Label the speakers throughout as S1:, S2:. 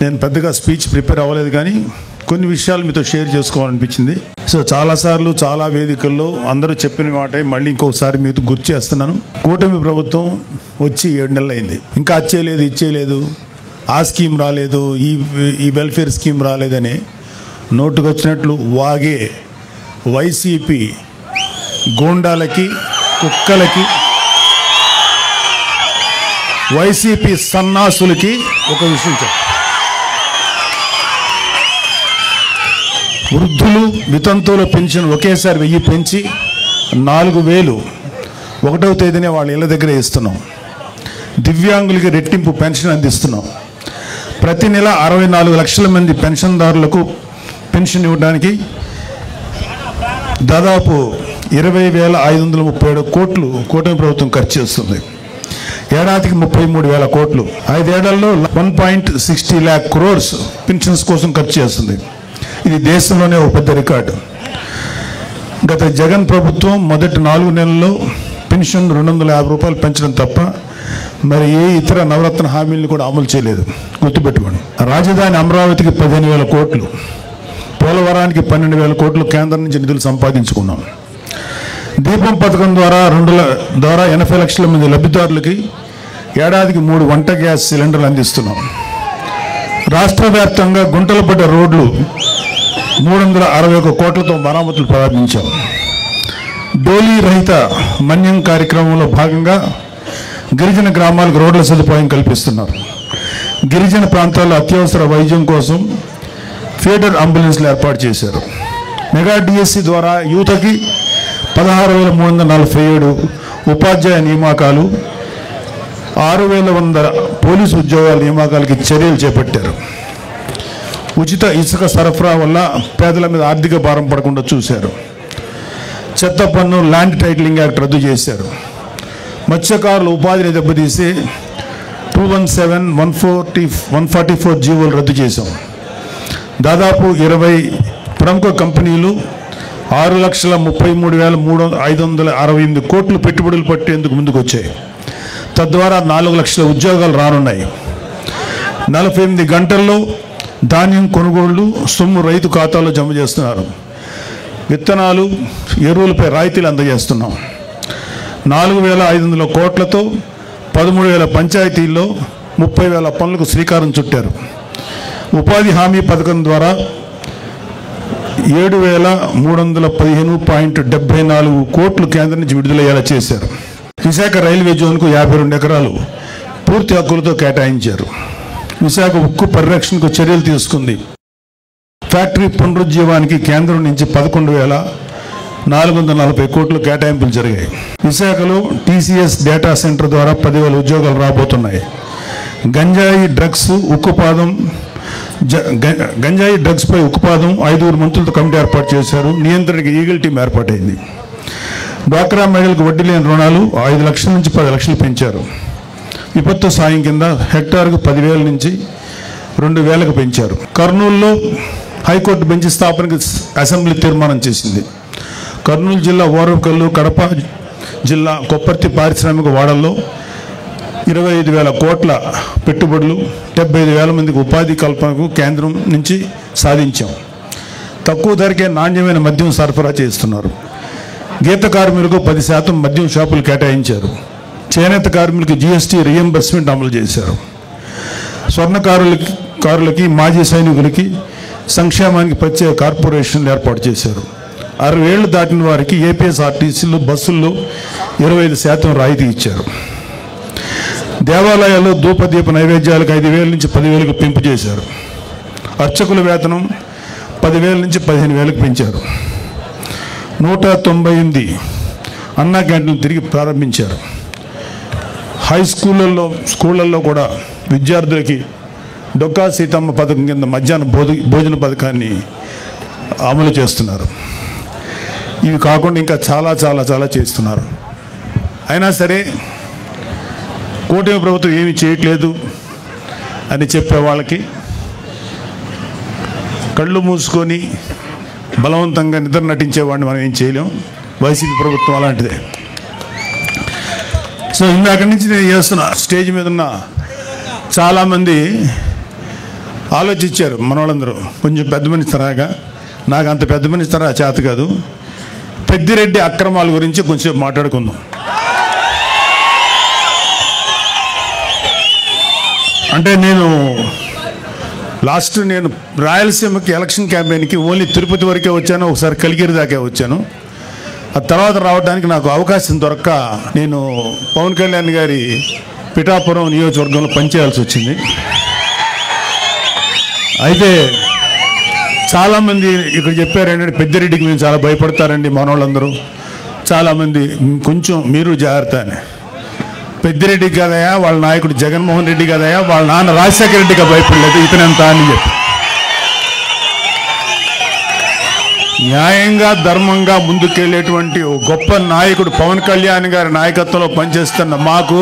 S1: నేను పెద్దగా speech prepare అవ్వలేదు, కానీ కొన్ని విషయాలు మీతో షేర్ చేసుకోవాలనిపించింది. సో చాలాసార్లు చాలా వేదికల్లో అందరూ చెప్పిన మాట మళ్ళీ ఇంకొకసారి మీతో గుర్తు చేస్తున్నాను. కూటమి ప్రభుత్వం వచ్చి 7 నెలలు అయింది. ఇంకా అది ఇచ్చేయలేదు, ఆ స్కీమ్ రాలేదు, ఈ వెల్ఫేర్ స్కీమ్ రాలేదని నోటుకు వచ్చినట్లు వాగే వైసీపీ గోండాలకి, కుక్కలకి, వైసీపీ సన్నాసులకి ఒక విషయం చెప్పు. వృద్ధులు వితంతువుల పెన్షన్ ఒకేసారి 1000 పెంచి 4000 1వ తేదీనే వాళ్ళ ఇళ్ళ దగ్గరే ఇస్తున్నాం. దివ్యాంగులకి రెట్టింపు పెన్షన్ అందిస్తున్నాం. ప్రతి నెల 64 లక్షల మంది పెన్షన్దారులకు పెన్షన్ ఇవ్వడానికి దాదాపు 20,537 కోట్లు కూటమి ప్రభుత్వం ఖర్చు చేస్తుంది. ఏడాదికి 33,000 కోట్లు. 5 ఏళ్లలో 1.60 lakh crores పెన్షన్స్ కోసం ఖర్చు చేస్తుంది. ఇది దేశంలోనే ఒక పెద్ద రికార్డు. గత జగన్ ప్రభుత్వం మొదటి 4 నెలల్లో పెన్షన్ 250 రూపాయలు పెంచడం తప్ప మరి ఏ ఇతర నవరత్న హామీలను కూడా అమలు చేయలేదు. గుర్తుపెట్టుకోండి. రాజధాని అమరావతికి 15,000 కోట్లు, పోలవరానికి 12,000 కోట్లు కేంద్రం నుంచి నిధులు సంపాదించుకున్నాం. దీపం పథకం ద్వారా 80 లక్షల మంది లబ్ధిదారులకి ఏడాదికి 3 వంట గ్యాస్ సిలిండర్లు అందిస్తున్నాం. రాష్ట్ర వ్యాప్తంగా గుంటలు పడ్డ రోడ్లు 361 కోట్లతో మరామతులు ప్రారంభించాం. డోలీ రహిత మన్యం కార్యక్రమంలో భాగంగా గిరిజన గ్రామాలకు రోడ్ల సదుపాయం కల్పిస్తున్నారు. గిరిజన ప్రాంతాల్లో అత్యవసర వైద్యం కోసం ఫీడర్ అంబులెన్స్లు ఏర్పాటు చేశారు. మెగా డిఎస్సి ద్వారా యువతకి 16,347 ఉపాధ్యాయ నియామకాలు, 6,100 పోలీసు ఉద్యోగాల నియామకాలకి చర్యలు చేపట్టారు. ఉచిత ఇసుక సరఫరా వల్ల పేదల మీద ఆర్థిక భారం పడకుండా చూశారు. చెత్త పన్ను, ల్యాండ్ టైటిలింగ్ యాక్ట్ రద్దు చేశారు. మత్స్యకారుల ఉపాధిని దెబ్బతీసి 217, 144 జీవోలు రద్దు చేశాం. దాదాపు 20 ప్రముఖ కంపెనీలు 6,33,568 కోట్లు పెట్టుబడులు పట్టేందుకు ముందుకు వచ్చాయి. తద్వారా 4 లక్షల ఉద్యోగాలు రానున్నాయి. 48 గంటల్లో ధాన్యం కొనుగోళ్లు సొమ్ము రైతు ఖాతాలో జమ చేస్తున్నారు. విత్తనాలు, ఎరువులపై రాయితీలు అందజేస్తున్నాం. 4,500 కోట్లతో 13,000 పంచాయతీల్లో 30,000 పనులకు శ్రీకారం చుట్టారు. ఉపాధి హామీ పథకం ద్వారా 7,315.74 కోట్లు కేంద్రం నుంచి విడుదలయ్యేలా చేశారు. విశాఖ రైల్వే జోన్కు 52 ఎకరాలు పూర్తి హక్కులతో కేటాయించారు. విశాఖ ఉక్కు పరిరక్షణకు చర్యలు తీసుకుంది. ఫ్యాక్టరీ పునరుజ్జీవానికి కేంద్రం నుంచి 11,440 కోట్లు కేటాయింపులు జరిగాయి. విశాఖలో టీసీఎస్ డేటా సెంటర్ ద్వారా 10,000 ఉద్యోగాలు రాబోతున్నాయి. గంజాయి డ్రగ్స్పై ఉక్కుపాదం 5 మంత్రులతో కమిటీ ఏర్పాటు చేశారు. నియంత్రణకి ఈగల్ టీం ఏర్పాటైంది. డ్వాక్రా మహిళలకు వడ్డీ లేని రుణాలు 5 లక్షల నుంచి 10 లక్షలు పెంచారు. విపత్తు సాయం కింద హెక్టార్కు 10,000 నుంచి 2,000కు పెంచారు. కర్నూలులో హైకోర్టు బెంచ్ స్థాపనకు అసెంబ్లీ తీర్మానం చేసింది. కర్నూలు జిల్లా ఓరవకల్లు, కడప జిల్లా కొప్పర్తి పారిశ్రామిక వాడల్లో 25,000 కోట్ల పెట్టుబడులు, 75,000 మందికి ఉపాధి కల్పనకు కేంద్రం నుంచి సాధించాం. తక్కువ ధరకే నాణ్యమైన మద్యం సరఫరా చేస్తున్నారు. గీత కార్మికులకు 10% మద్యం షాపులు కేటాయించారు. చేనేత కార్మికులకు జీఎస్టీ రియంబర్స్మెంట్ అమలు చేశారు. స్వర్ణకారులకి, మాజీ సైనికులకి సంక్షేమానికి ప్రత్యేక కార్పొరేషన్లు ఏర్పాటు చేశారు. 60 ఏళ్లు దాటిన వారికి ఏపీఎస్ఆర్టీసీలు, బస్సుల్లో 25% రాయితీ ఇచ్చారు. దేవాలయాల్లో ధూపదీప నైవేద్యాలకు 5,000 నుంచి 10,000కు పెంపు చేశారు. అర్చకుల వేతనం 10,000 నుంచి 15,000కు పెంచారు. 198 అన్నా క్యాంటీన్లు తిరిగి ప్రారంభించారు. హై స్కూళ్ళల్లో కూడా విద్యార్థులకి డొక్కా సీతమ్మ పథకం కింద మధ్యాహ్న భోజన పథకాన్ని అమలు చేస్తున్నారు. ఇవి కాకుండా ఇంకా చాలా చాలా చాలా చేస్తున్నారు. అయినా సరే కూటమి ప్రభుత్వం ఏమీ చేయట్లేదు అని చెప్పే వాళ్ళకి కళ్ళు మూసుకొని బలవంతంగా నిద్ర నటించేవాడిని మనం ఏం చేయలేం. వైసీపీ ప్రభుత్వం అలాంటిదే. సో ఇందాక నుంచి నేను చేస్తున్న స్టేజ్ మీద ఉన్న చాలామంది ఆలోచించారు మన వాళ్ళందరూ, కొంచెం పెద్ద మనిషి తరాగా. నాకు అంత పెద్ద మనిషి తరా చేత కాదు. పెద్దిరెడ్డి అక్రమాల గురించి కొంచెం మాట్లాడుకుందాం. అంటే నేను రాయలసీమకి ఎలక్షన్ క్యాంపెయిన్కి ఓన్లీ తిరుపతి వరకే వచ్చాను, ఒకసారి కలిగిరి దాకా వచ్చాను. ఆ తర్వాత రావడానికి నాకు అవకాశం దొరక్క నేను పవన్ కళ్యాణ్ గారి పిఠాపురం నియోజకవర్గంలో పనిచేయాల్సి వచ్చింది. అయితే చాలామంది ఇక్కడ చెప్పారు ఏంటంటే పెద్దిరెడ్డికి మేము చాలా భయపడతారండి మన వాళ్ళందరూ. చాలామంది కొంచెం మీరు జాగ్రత్త అని. పెద్దిరెడ్డి కదయా, వాళ్ళ నాయకుడు జగన్మోహన్ రెడ్డి కదయా, వాళ్ళ నాన్న రాజశేఖర రెడ్డిగా భయపడలేదు, ఇతనెంత అని చెప్పి. న్యాయంగా ధర్మంగా ముందుకెళ్ళేటువంటి గొప్ప నాయకుడు పవన్ కళ్యాణ్ గారి నాయకత్వంలో పనిచేస్తున్న మాకు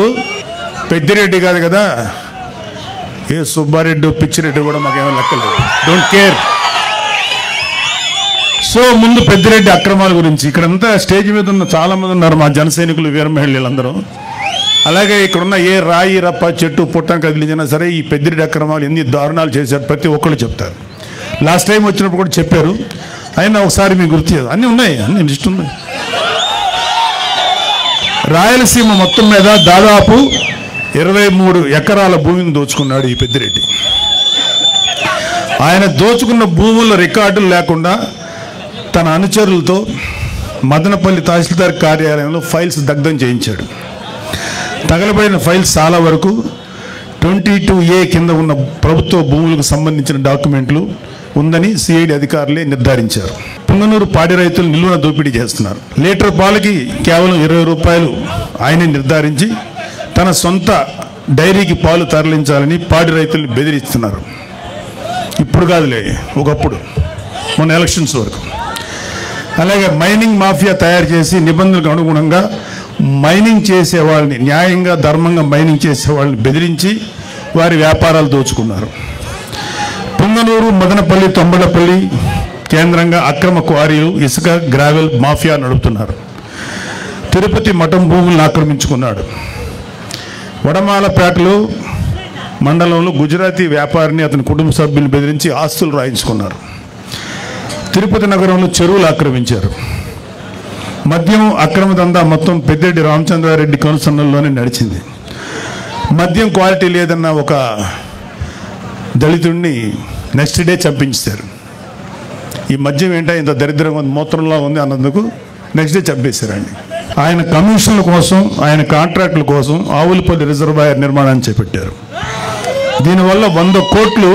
S1: పెద్దిరెడ్డి కాదు కదా, ఏ సుబ్బారెడ్డి పిచ్చిరెడ్డి కూడా మాకేమో లెక్కలేదు. Don't care. సో ముందు పెద్దిరెడ్డి అక్రమాల గురించి ఇక్కడంతా స్టేజ్ మీద ఉన్న చాలామంది ఉన్నారు మా జన సైనికులు, వీర మహిళలందరూ. అలాగే ఇక్కడున్న ఏ రాయి రప్ప చెట్టు పుట్టం కదిలించినా సరే ఈ పెద్దిరెడ్డి అక్రమాలు ఎన్ని దారుణాలు చేశారు ప్రతి ఒక్కళ్ళు చెప్తారు. లాస్ట్ టైం వచ్చినప్పుడు కూడా చెప్పారు, అయినా ఒకసారి మీకు గుర్తు చేయదు. అన్నీ ఉన్నాయి, అన్ని లిస్ట్ ఉన్నాయి. రాయలసీమ మొత్తం మీద దాదాపు 23 ఎకరాల భూమిని దోచుకున్నాడు ఈ పెద్దిరెడ్డి. ఆయన దోచుకున్న భూముల రికార్డులు లేకుండా తన అనుచరులతో మదనపల్లి తహసీల్దార్ కార్యాలయంలో ఫైల్స్ దగ్ధం చేయించాడు. తగలబడిన ఫైల్స్ చాలా వరకు 22A కింద ఉన్న ప్రభుత్వ భూములకు సంబంధించిన డాక్యుమెంట్లు ఉందని సిఐడి అధికారులే నిర్ధారించారు. పుంగనూరు పాడి రైతులు నిలువున దోపిడీ చేస్తున్నారు. లీటర్ పాలకి కేవలం 20 రూపాయలు ఆయనే నిర్ధారించి తన సొంత డైరీకి పాలు తరలించాలని పాడి రైతుల్ని బెదిరిస్తున్నారు. ఇప్పుడు కాదులే, ఒకప్పుడు మొన్న ఎలక్షన్స్ వరకు. అలాగే మైనింగ్ మాఫియా తయారు చేసి నిబంధనలకు అనుగుణంగా మైనింగ్ చేసే వాళ్ళని, న్యాయంగా ధర్మంగా మైనింగ్ చేసే వాళ్ళని బెదిరించి వారి వ్యాపారాలు దోచుకున్నారు. పుంగనూరు, మదనపల్లి, తొంబడపల్లి కేంద్రంగా అక్రమ క్వారీలు, ఇసుక, గ్రావెల్ మాఫియా నడుపుతున్నారు. తిరుపతి మఠం భూములను ఆక్రమించుకున్నాడు. వడమాలపేటలో మండలంలో గుజరాతీ వ్యాపారిని అతని కుటుంబ సభ్యులను బెదిరించి ఆస్తులు రాయించుకున్నారు. తిరుపతి నగరంలో చెరువులు ఆక్రమించారు. మద్యం అక్రమ దందా మొత్తం పెద్దిరెడ్డి రామచంద్రారెడ్డి కనుసన్నల్లోనే నడిచింది. మద్యం క్వాలిటీ లేదన్న ఒక దళితుడిని నెక్స్ట్ డే చంపించారు. ఈ మద్యం ఏంటో ఇంత దరిద్రంగా ఉంది, మూత్రంలో ఉంది అన్నందుకు నెక్స్ట్ డే చంపేశారండి. ఆయన కమిషన్ల కోసం, ఆయన కాంట్రాక్టుల కోసం ఆవులపల్లి రిజర్వాయర్ నిర్మాణాన్ని చేపట్టారు. దీనివల్ల 100 కోట్లు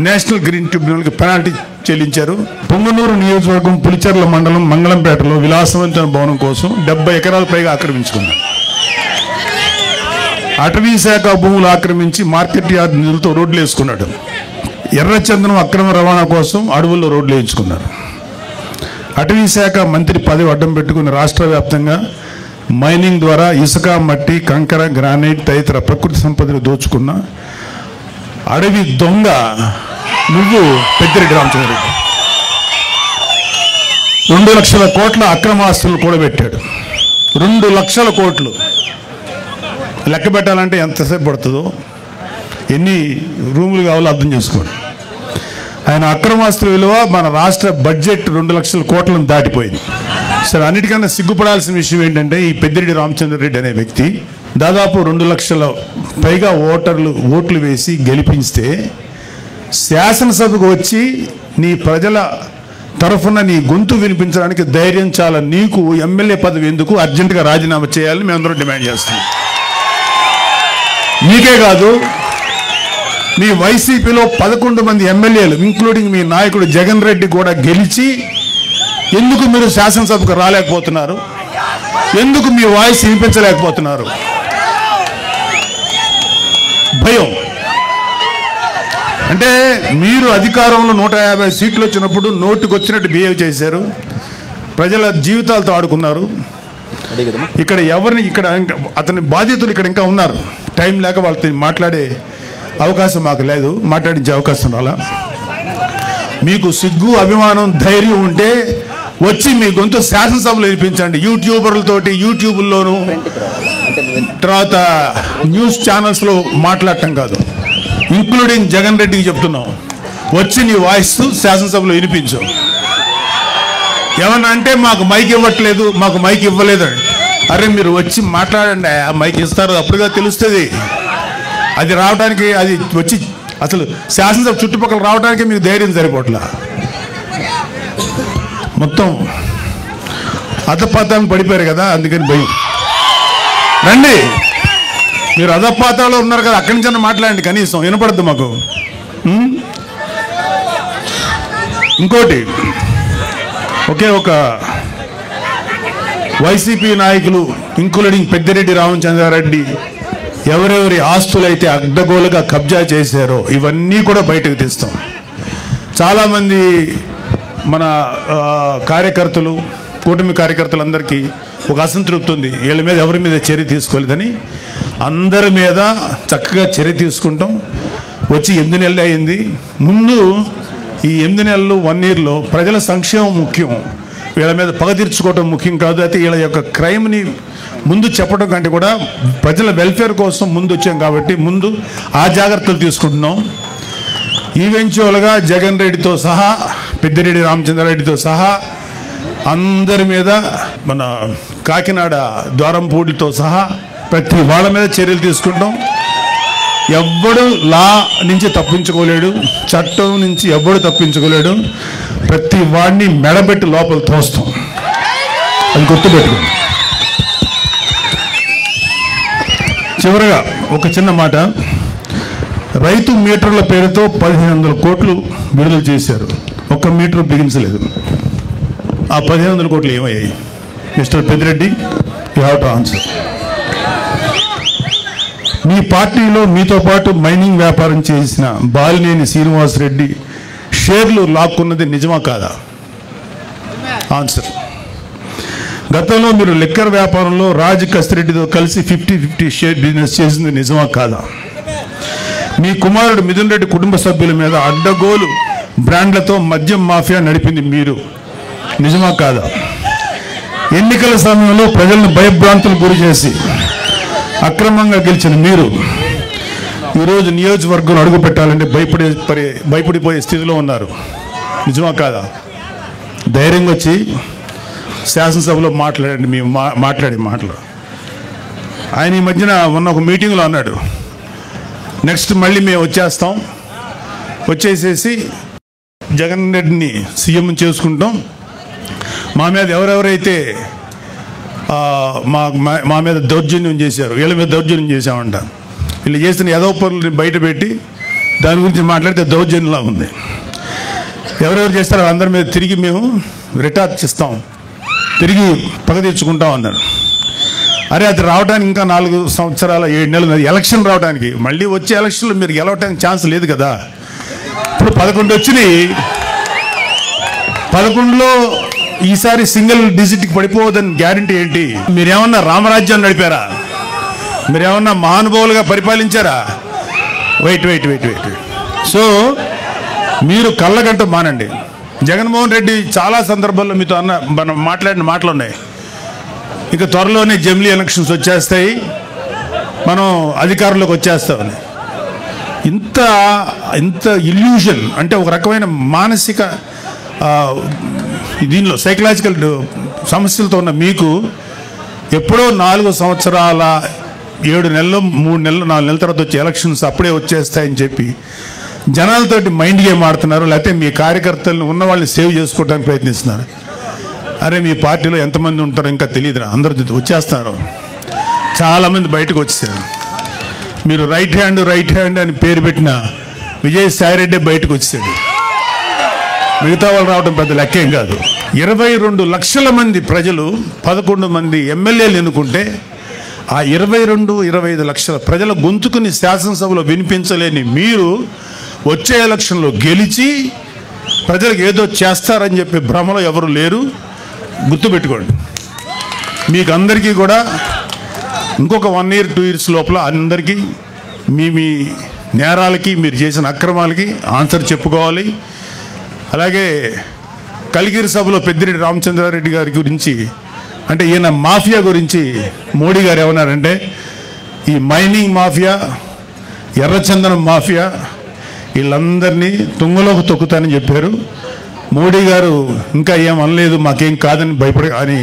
S1: నేషనల్ గ్రీన్ ట్రిబ్యునల్కి పెనాల్టీ చెల్లించారు. పొంగనూరు నియోజకవర్గం పులిచెర్ల మండలం మంగళంపేటలో విలాసవంతమైన భవనం కోసం 70 ఎకరాల పైగా ఆక్రమించుకున్నారు. అటవీ శాఖ భూములు ఆక్రమించి మార్కెట్ యార్డ్ నిధులతో రోడ్లు వేసుకున్నాడు. ఎర్రచందనం అక్రమ రవాణా కోసం అడవుల్లో రోడ్లు వేయించుకున్నారు. అటవీ శాఖ మంత్రి పదవి అడ్డం పెట్టుకుని రాష్ట్ర వ్యాప్తంగా మైనింగ్ ద్వారా ఇసుక, మట్టి, కంకర, గ్రానైట్ తదితర ప్రకృతి సంపదను దోచుకున్న అడవి దొంగ నువ్వు పెద్దిరెడ్డి రామచంద్రరెడ్డి. 2 లక్షల కోట్ల అక్రమ ఆస్తులు కూడబెట్టాడు. 2 లక్షల కోట్లు లెక్క పెట్టాలంటే ఎంతసేపు పడుతుందో, ఎన్ని రూములు కావాలో అర్థం చేసుకోండి. ఆయన అక్రమాస్తుల విలువ మన రాష్ట్ర బడ్జెట్ 2 లక్షల కోట్లను దాటిపోయింది. సరే, అన్నిటికన్నా సిగ్గుపడాల్సిన విషయం ఏంటంటే ఈ పెద్దిరెడ్డి రామచంద్రరెడ్డి అనే వ్యక్తి దాదాపు 2 లక్షల పైగా ఓట్లు వేసి గెలిపిస్తే శాసనసభకు వచ్చి నీ ప్రజల తరఫున నీ గొంతు వినిపించడానికి ధైర్యం చాలా. నీకు ఎమ్మెల్యే పదవి ఎందుకు? అర్జెంటుగా రాజీనామా చేయాలని మేమందరం డిమాండ్ చేస్తున్నాం. నీకే కాదు, మీ వైసీపీలో 11 మంది ఎమ్మెల్యేలు ఇంక్లూడింగ్ మీ నాయకుడు జగన్ రెడ్డి కూడా గెలిచి ఎందుకు మీరు శాసనసభకు రాలేకపోతున్నారు? ఎందుకు మీ వాయిస్ వినిపించలేకపోతున్నారు? భయం. అంటే మీరు అధికారంలో 150 సీట్లు వచ్చినప్పుడు నోటికి వచ్చినట్టు బిహేవ్ చేశారు, ప్రజల జీవితాలతో ఆడుకున్నారు. ఇక్కడ ఎవరిని, ఇక్కడ అతని బాధ్యతలు ఇక్కడ ఇంకా ఉన్నారు. టైం లేక వాళ్ళతో మాట్లాడే అవకాశం మాకు లేదు, మాట్లాడించే అవకాశం రాలా. మీకు సిగ్గు, అభిమానం, ధైర్యం ఉంటే వచ్చి మీ గొంతు శాసనసభలో వినిపించండి. యూట్యూబర్లతోటి యూట్యూబ్లోను తర్వాత న్యూస్ ఛానల్స్లో మాట్లాడటం కాదు. ఇంక్లూడింగ్ జగన్ రెడ్డికి చెప్తున్నాం, వచ్చి నీ వాయిస్ శాసనసభలో వినిపించు. ఏమన్నా అంటే మాకు మైక్ ఇవ్వట్లేదు, మాకు మైక్ ఇవ్వలేదు. అరే మీరు వచ్చి మాట్లాడండి, ఆ మైక్ ఇస్తారు, అప్పుడుగా తెలుస్తుంది. అది రావడానికి, అది వచ్చి అసలు శాసనసభ చుట్టుపక్కల రావడానికి మీకు ధైర్యం సరిపోట్లా. మొత్తం అధపాతానికి పడిపోయారు కదా, అందుకని భయం. రండి, మీరు అధపాతాలో ఉన్నారు కదా, అక్కడి నుంచి మాట్లాడండి, కనీసం వినపడద్దు మాకు. ఇంకోటి, ఒకే ఒక వైసీపీ నాయకులు ఇంక్లూడింగ్ పెద్దిరెడ్డి రామచంద్రారెడ్డి ఎవరెవరి ఆస్తులైతే అడ్డగోలుగా కబ్జా చేశారో ఇవన్నీ కూడా బయటకు తీస్తాం. చాలామంది మన కార్యకర్తలు, కూటమి కార్యకర్తలందరికీ ఒక అసంతృప్తి ఉంది, వీళ్ళ మీద ఎవరి మీద చర్య తీసుకోలేదని. అందరి మీద చక్కగా చర్య తీసుకుంటాం. వచ్చి 8 నెలలు అయింది. ముందు ఈ 8 నెలలు 1 yearలో ప్రజల సంక్షేమం ముఖ్యం, వీళ్ళ మీద పగ తీర్చుకోవడం ముఖ్యం కాదు. అయితే వీళ్ళ యొక్క క్రైమ్ని ముందు చెప్పడం కంటే కూడా ప్రజల వెల్ఫేర్ కోసం ముందు వచ్చాం కాబట్టి ముందు ఆ జాగ్రత్తలు తీసుకుంటున్నాం. ఈవెంచువల్గా జగన్ రెడ్డితో సహా, పెద్దిరెడ్డి రామచంద్రారెడ్డితో సహా అందరి మీద, మన కాకినాడ ద్వారంపూడితో సహా ప్రతి వాళ్ళ మీద చర్యలు తీసుకుంటాం. ఎవ్వడు లా నుంచి తప్పించుకోలేడు, చట్టం నుంచి ఎవ్వడు తప్పించుకోలేడు. ప్రతి వాడిని మెడబెట్టి లోపల తోస్తాం, అది గుర్తుపెట్టుకోండి. చివరగా ఒక చిన్న మాట, రైతు మీటర్ల పేరుతో 1500 కోట్లు విడుదల చేశారు, ఒక్క మీటర్ బిగించలేదు. ఆ 1500 కోట్లు ఏమయ్యాయి? Mister Peddireddy, you have to answer. మీ పార్టీలో మీతో పాటు మైనింగ్ వ్యాపారం చేసిన బాలినేని శ్రీనివాసరెడ్డి షేర్లు లాక్కున్నది నిజమా కాదా? ఆన్సర్. గతంలో మీరు లిక్కర్ వ్యాపారంలో రాజ్ కసిరెడ్డితో కలిసి 50-50 షేర్ బిజినెస్ చేసింది నిజమా కాదా? మీ కుమారుడు మిథున్ రెడ్డి కుటుంబ సభ్యుల మీద అడ్డగోలు బ్రాండ్లతో మద్యం మాఫియా నడిపింది మీరు, నిజమా కాదా? ఎన్నికల సమయంలో ప్రజలను భయభ్రాంతులకు గురి చేసి అక్రమంగా గెలిచిన మీరు ఈరోజు నియోజకవర్గంలో అడుగు పెట్టాలంటే భయపడిపోయే స్థితిలో ఉన్నారు, నిజమా కాదా? ధైర్యంగా వచ్చి శాసనసభలో మాట్లాడండి. మేము మాట్లాడే మాటలు ఆయన ఈ మధ్యన మొన్న ఒక మీటింగ్లో అన్నాడు, నెక్స్ట్ మళ్ళీ మేము వచ్చేసేసి జగన్ రెడ్డిని సీఎం చేసుకుంటాం, మా మీద ఎవరెవరైతే మా మీద దౌర్జన్యం చేశారు, వీళ్ళ మీద దౌర్జన్యం చేశామంట, వీళ్ళు చేసిన ఏదో పనులని బయట పెట్టి దాని గురించి మాట్లాడితే దౌర్జన్యంలా ఉంది. ఎవరెవరు చేస్తారో అందరి మీద తిరిగి మేము రిటార్చ్ ఇస్తాం, తిరిగి పగ తెచ్చుకుంటాం అన్నారు. అరే అది రావడానికి ఇంకా 4 సంవత్సరాల 7 నెలలు, ఎలక్షన్ రావడానికి. మళ్ళీ వచ్చే ఎలక్షన్లో మీరు గెలవడానికి ఛాన్స్ లేదు కదా. ఇప్పుడు 11 వచ్చినాయి, 11లో ఈసారి సింగిల్ డిజిట్కి పడిపోవద్దని గ్యారంటీ ఏంటి? మీరేమన్నా రామరాజ్యాన్ని నడిపారా? మీరేమన్నా మహానుభావులుగా పరిపాలించారా? వెయిట్. సో మీరు కళ్ళగంట మానండి. జగన్మోహన్ రెడ్డి చాలా సందర్భాల్లో మీతో మనం మాట్లాడిన మాటలు ఉన్నాయి. ఇక త్వరలోనే జమిలీ ఎలక్షన్స్ వచ్చేస్తాయి, మనం అధికారంలోకి వచ్చేస్తామని. ఇంత ఇల్యూషన్ అంటే ఒక రకమైన మానసిక దీనిలో సైకలాజికల్ సమస్యలతో ఉన్న మీకు ఎప్పుడో 4 సంవత్సరాల 7 నెలలు 3 నెలలు 4 నెలల తర్వాత వచ్చే ఎలక్షన్స్ అప్పుడే వచ్చేస్తాయని చెప్పి జనాలతోటి మైండ్ గేమ్ ఆడుతున్నారు, లేకపోతే మీ కార్యకర్తలను ఉన్న వాళ్ళని సేవ్ చేసుకోవడానికి ప్రయత్నిస్తున్నారు. అరే మీ పార్టీలో ఎంతమంది ఉంటారో ఇంకా తెలియదురా, అందరూ వచ్చేస్తున్నారు, చాలామంది బయటకు వచ్చేసారు. మీరు రైట్ హ్యాండ్ అని పేరు పెట్టిన విజయసాయిరెడ్డి బయటకు వచ్చేసాడు, మిగతా వాళ్ళు రావడం పెద్ద లెక్కేం కాదు. 22 లక్షల మంది ప్రజలు 11 మంది ఎమ్మెల్యేలు ఎన్నుకుంటే ఆ 22-25 లక్షల ప్రజల గొంతుకుని శాసనసభలో వినిపించలేని మీరు వచ్చే ఎలక్షన్లో గెలిచి ప్రజలకు ఏదో చేస్తారని చెప్పి భ్రమలో ఎవరు లేరు, గుర్తుపెట్టుకోండి. మీకు అందరికీ కూడా ఇంకొక 1 year 2 years లోపల అందరికీ మీ నేరాలకి, మీరు చేసిన అక్రమాలకి ఆన్సర్ చెప్పుకోవాలి. అలాగే కలిగిరి సభలో పెద్దిరెడ్డి రామచంద్రారెడ్డి గారి గురించి, అంటే ఈయన మాఫియా గురించి మోడీ గారు ఏమన్నారంటే, ఈ మైనింగ్ మాఫియా, ఎర్రచందనం మాఫియా వీళ్ళందరినీ తుంగలోకి తొక్కుతానని చెప్పారు. మోడీ గారు ఇంకా ఏం అనలేదు, మాకేం కాదని అని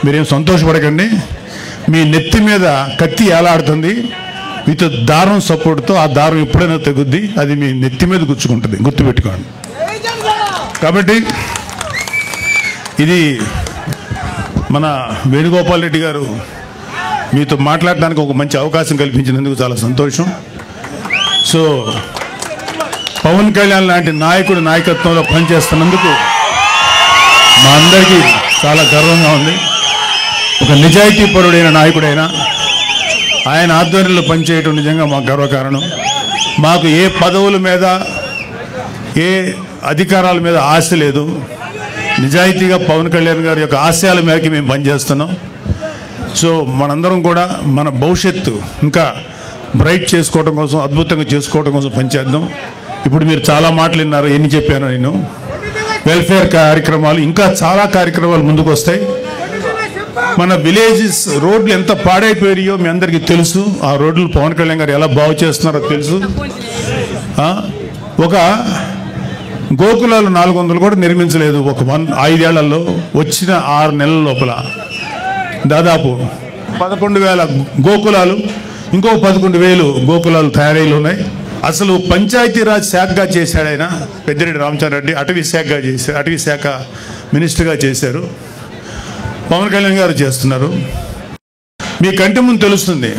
S1: మీరేం సంతోషపడకండి. మీ నెత్తి మీద కత్తి ఏలాడుతుంది విత్ దారం సపోర్ట్తో. ఆ దారం ఎప్పుడైనా తెగుద్ది, అది మీ నెత్తి మీద గుచ్చుకుంటుంది, గుర్తుపెట్టుకోండి. కాబట్టి ఇది మన వేణుగోపాల్ రెడ్డి గారు మీతో మాట్లాడడానికి ఒక మంచి అవకాశం కల్పించినందుకు చాలా సంతోషం. సో పవన్ కళ్యాణ్ లాంటి నాయకుడు నాయకత్వంలో పనిచేస్తున్నందుకు మా అందరికీ చాలా గర్వంగా ఉంది. ఒక నిజాయితీపరుడైన నాయకుడైన ఆయన ఆధ్వర్యంలో పనిచేయటం నిజంగా మాకు గర్వకారణం. మాకు ఏ పదవుల మీద ఏ అధికారాల మీద ఆశ లేదు. నిజాయితీగా పవన్ కళ్యాణ్ గారి యొక్క ఆశయాల మేరకు మేము పనిచేస్తున్నాం. సో మనందరం కూడా మన భవిష్యత్తు ఇంకా బ్రైట్ చేసుకోవడం కోసం, అద్భుతంగా చేసుకోవడం కోసం పనిచేద్దాం. ఇప్పుడు మీరు చాలా మాటలు విన్నారు, ఎన్ని చెప్పాను నేను. వెల్ఫేర్ కార్యక్రమాలు, ఇంకా చాలా కార్యక్రమాలు ముందుకు వస్తాయి. మన విలేజెస్ రోడ్లు ఎంత పాడైపోయాయో మీ అందరికీ తెలుసు. ఆ రోడ్లు పవన్ కళ్యాణ్ గారు ఎలా బాగు చేస్తున్నారో తెలుసు. ఒక గోకులాలు 400 కూడా నిర్మించలేదు ఒక 5 ఏళ్లలో. వచ్చిన 6 నెలల లోపల దాదాపు 11,000 గోకులాలు, ఇంకో 11,000 గోకులాలు తయారీలు ఉన్నాయి. అసలు పంచాయతీరాజ్ శాఖగా చేశాడు ఆయన పెద్దిరెడ్డి రామచంద్రారెడ్డి. అటవీ శాఖ మినిస్టర్గా చేశారు. పవన్ కళ్యాణ్ గారు చేస్తున్నారు. మీ కంటి ముందు తెలుస్తుంది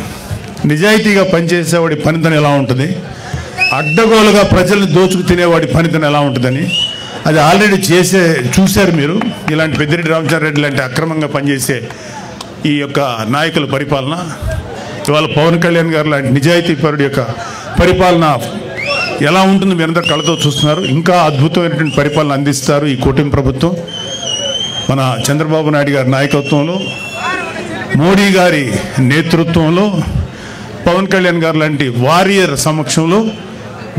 S1: నిజాయితీగా పనిచేసేవాడి పనితనం ఎలా ఉంటుంది, అడ్డగోలుగా ప్రజల్ని దోచుకు తినేవాడి పనితనం ఎలా ఉంటుందని. అది ఆల్రెడీ చూశారు మీరు. ఇలాంటి పెద్దిరెడ్డి రామచంద్రారెడ్డి లాంటి అక్రమంగా పనిచేసే ఈ యొక్క నాయకుల పరిపాలన, ఇవాళ పవన్ కళ్యాణ్ గారు లాంటి నిజాయితీపరుడి యొక్క పరిపాలన ఎలా ఉంటుందో మీరందరూ కళ్ళతో చూస్తున్నారు. ఇంకా అద్భుతమైనటువంటి పరిపాలన అందిస్తారు ఈ కూటమి ప్రభుత్వం. మన చంద్రబాబు నాయుడు గారి నాయకత్వంలో, మోడీ గారి నేతృత్వంలో, పవన్ కళ్యాణ్ గారు లాంటి వారియర్ సమక్షంలో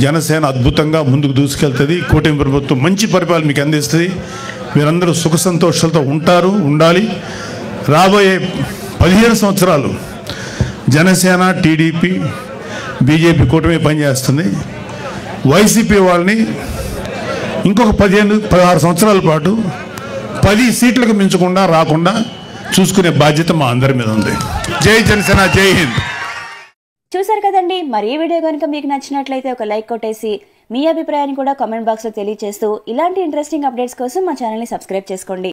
S1: జనసేన అద్భుతంగా ముందుకు దూసుకెళ్తుంది. కూటమి ప్రభుత్వం మంచి పరిపాలన మీకు అందిస్తుంది. మీరందరూ సుఖ సంతోషాలతో ఉండాలి. రాబోయే 15 సంవత్సరాలు జనసేన, టీడీపీ, బీజేపీ కూటమి పనిచేస్తుంది. వైసీపీ వాళ్ళని ఇంకొక 15-16 సంవత్సరాల పాటు 10 సీట్లకు మించకుండా రాకుండా చూసుకునే బాధ్యత మా అందరి మీద ఉంది. జై జనసేన, జై హింద్.
S2: చూసారు కదండి. మరి ఈ వీడియో కనుక మీకు నచ్చినట్లయితే ఒక లైక్ కొట్టేసి మీ అభిప్రాయాన్ని కూడా కామెంట్ బాక్స్లో తెలియజేస్తూ ఇలాంటి ఇంట్రెస్టింగ్ అప్డేట్స్ కోసం మా ఛానల్ని సబ్స్క్రైబ్ చేసుకోండి.